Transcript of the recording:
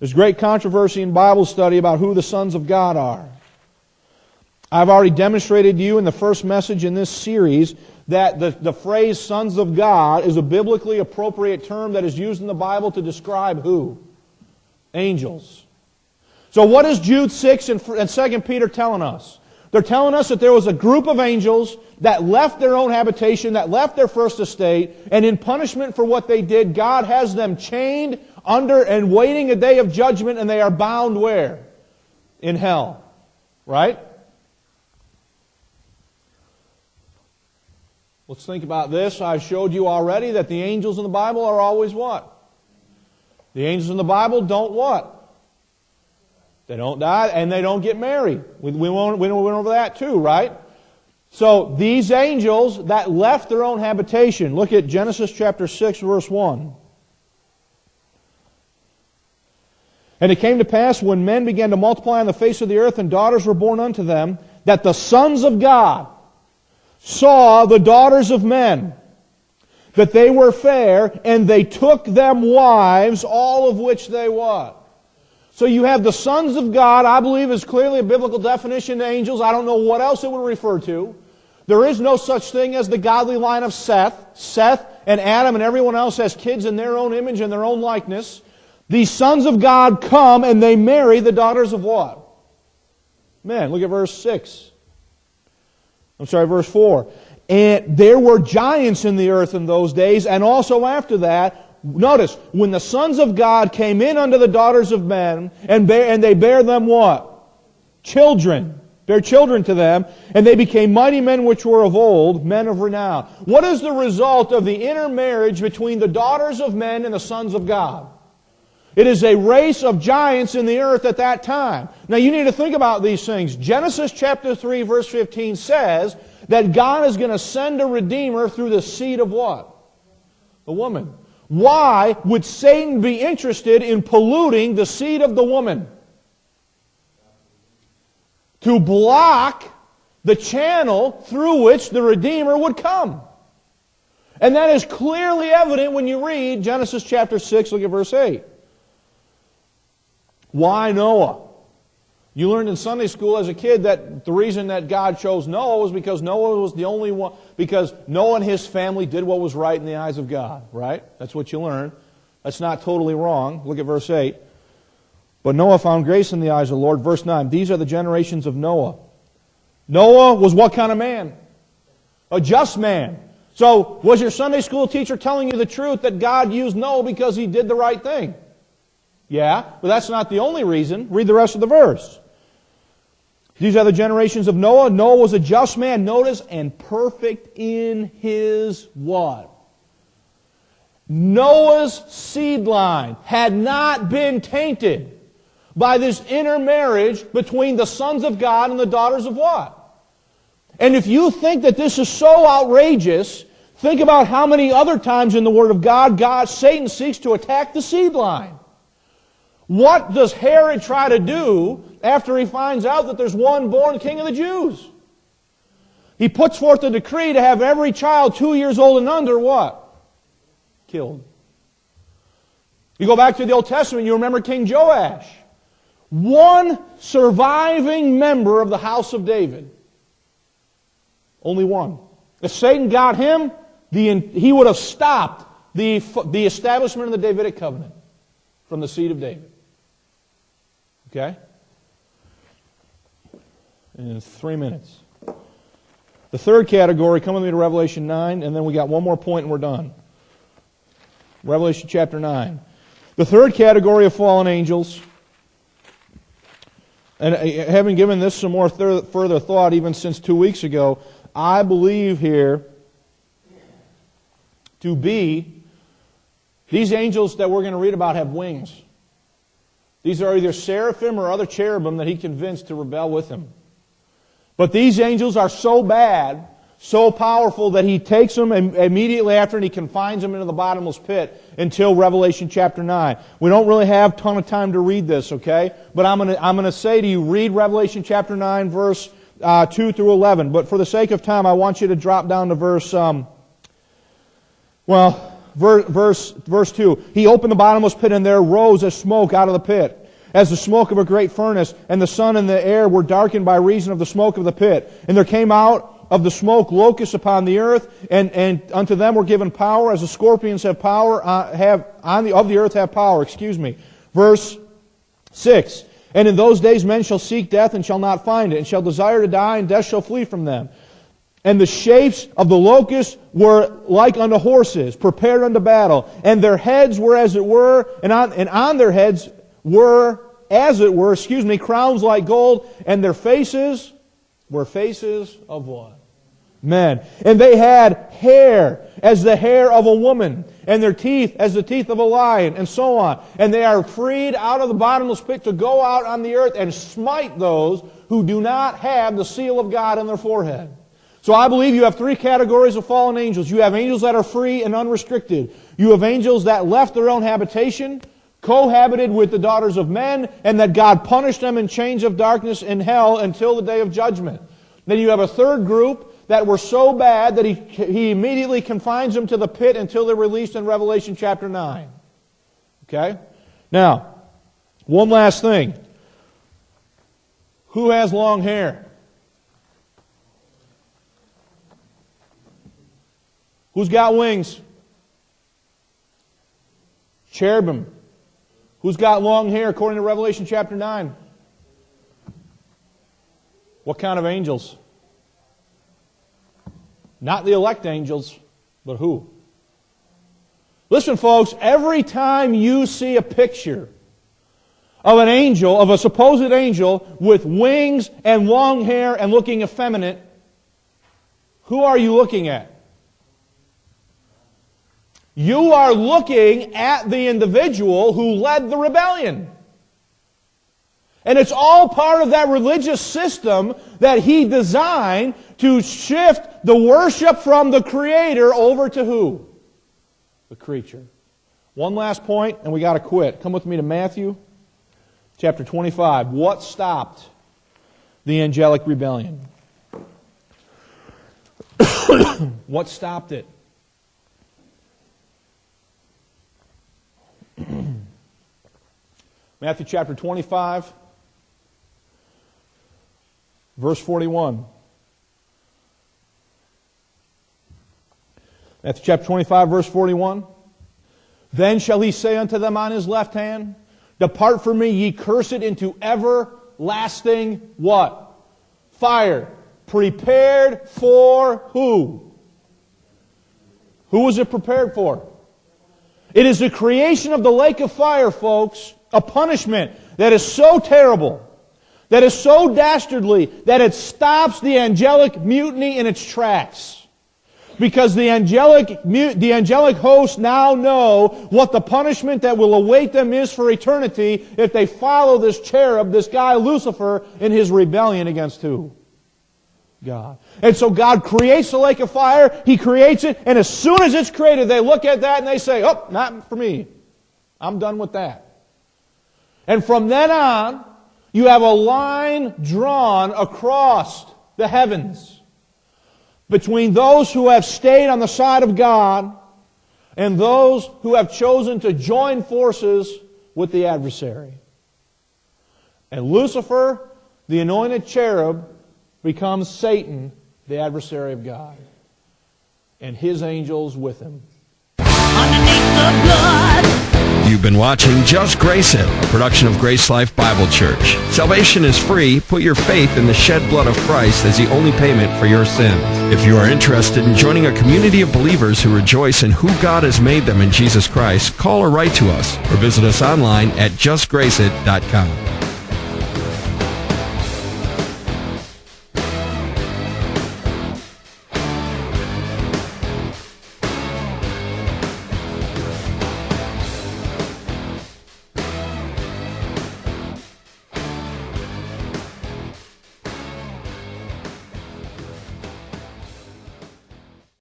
There's great controversy in Bible study about who the sons of God are. I've already demonstrated to you in the first message in this series that the phrase sons of God is a biblically appropriate term that is used in the Bible to describe who? Angels. So what is Jude 6 and 2 Peter telling us? They're telling us that there was a group of angels that left their own habitation, that left their first estate, and in punishment for what they did, God has them chained under and waiting a day of judgment, and they are bound where? In hell. Right? Let's think about this. I showed you already that the angels in the Bible are always what? The angels in the Bible don't what? They don't die and they don't get married. We went over that too, right? So these angels that left their own habitation, look at Genesis chapter 6 verse 1. And it came to pass when men began to multiply on the face of the earth and daughters were born unto them, that the sons of God saw the daughters of men, that they were fair, and they took them wives, all of which they what? So you have the sons of God, I believe is clearly a biblical definition to angels. I don't know what else it would refer to. There is no such thing as the godly line of Seth. Seth and Adam and everyone else has kids in their own image and their own likeness. These sons of God come and they marry the daughters of what? Men. Look at verse 6. Verse 4. And there were giants in the earth in those days, and also after that. Notice, when the sons of God came in unto the daughters of men, and they bare them what? Children. Bare children to them, and they became mighty men which were of old, men of renown. What is the result of the intermarriage between the daughters of men and the sons of God? It is a race of giants in the earth at that time. Now you need to think about these things. Genesis chapter 3 verse 15 says that God is going to send a Redeemer through the seed of what? The woman. Why would Satan be interested in polluting the seed of the woman? To block the channel through which the Redeemer would come. And that is clearly evident when you read Genesis chapter 6, look at verse 8. Why Noah? You learned in Sunday school as a kid that the reason that God chose Noah was because Noah was the only one, because Noah and his family did what was right in the eyes of God, right? That's what you learn. That's not totally wrong. Look at verse 8. But Noah found grace in the eyes of the Lord. Verse 9, these are the generations of Noah. Noah was what kind of man? A just man. So, was your Sunday school teacher telling you the truth that God used Noah because he did the right thing? Yeah, but that's not the only reason. Read the rest of the verse. These are the generations of Noah. Noah was a just man, notice, and perfect in his what? Noah's seed line had not been tainted by this intermarriage between the sons of God and the daughters of what? And if you think that this is so outrageous, think about how many other times in the Word of God, Satan seeks to attack the seed line. What does Herod try to do after he finds out that there's one born king of the Jews? He puts forth a decree to have every child 2 years old and under what? Killed. You go back to the Old Testament, you remember King Joash. One surviving member of the house of David. Only one. If Satan got him, he would have stopped the establishment of the Davidic covenant from the seed of David. Okay? In 3 minutes. The third category, come with me to Revelation 9, and then we got one more point and we're done. Revelation chapter 9. The third category of fallen angels, and having given this some more further thought even since 2 weeks ago, I believe here to be, these angels that we're going to read about have wings. These are either seraphim or other cherubim that he convinced to rebel with him. But these angels are so bad, so powerful, that he takes them immediately after and he confines them into the bottomless pit until Revelation chapter 9. We don't really have a ton of time to read this, okay? But I'm going to say to you, read Revelation chapter 9, verse 2 through 11. But for the sake of time, I want you to drop down to verse, Verse 2. He opened the bottomless pit, and there rose a smoke out of the pit, as the smoke of a great furnace, and the sun and the air were darkened by reason of the smoke of the pit. And there came out of the smoke locusts upon the earth, and unto them were given power, as the scorpions have power, of the earth have power. Verse 6. And in those days men shall seek death, and shall not find it, and shall desire to die, and death shall flee from them. And the shapes of the locusts were like unto horses, prepared unto battle. And their heads were as it were, and on their heads were, as it were, crowns like gold. And their faces were faces of what? Men. And they had hair as the hair of a woman, and their teeth as the teeth of a lion, and so on. And they are freed out of the bottomless pit to go out on the earth and smite those who do not have the seal of God on their forehead. So I believe you have three categories of fallen angels. You have angels that are free and unrestricted. You have angels that left their own habitation, cohabited with the daughters of men, and that God punished them in chains of darkness in hell until the day of judgment. Then you have a third group that were so bad that he immediately confines them to the pit until they're released in Revelation chapter 9. Okay? Now, one last thing. Who has long hair? Who's got wings? Cherubim. Who's got long hair according to Revelation chapter 9? What kind of angels? Not the elect angels, but who? Listen, folks, every time you see a picture of an angel, of a supposed angel with wings and long hair and looking effeminate, who are you looking at? You are looking at the individual who led the rebellion. And it's all part of that religious system that he designed to shift the worship from the Creator over to who? The creature. One last point, and we got to quit. Come with me to Matthew chapter 25. What stopped the angelic rebellion? What stopped it? Matthew chapter 25, verse 41. Matthew chapter 25, verse 41. Then shall he say unto them on his left hand, Depart from me, ye cursed, into everlasting what? Fire. Prepared for who? Who was it prepared for? It is the creation of the lake of fire, folks. A punishment that is so terrible, that is so dastardly, that it stops the angelic mutiny in its tracks. Because the angelic hosts now know what the punishment that will await them is for eternity if they follow this cherub, this guy Lucifer, in his rebellion against who? God. And so God creates the lake of fire, He creates it, and as soon as it's created, they look at that and they say, oh, not for me. I'm done with that. And from then on, you have a line drawn across the heavens between those who have stayed on the side of God and those who have chosen to join forces with the adversary. And Lucifer, the anointed cherub, becomes Satan, the adversary of God, and his angels with him. Underneath the blood. You've been watching Just Grace It, a production of Grace Life Bible Church. Salvation is free. Put your faith in the shed blood of Christ as the only payment for your sins. If you are interested in joining a community of believers who rejoice in who God has made them in Jesus Christ, call or write to us or visit us online at justgraceit.com.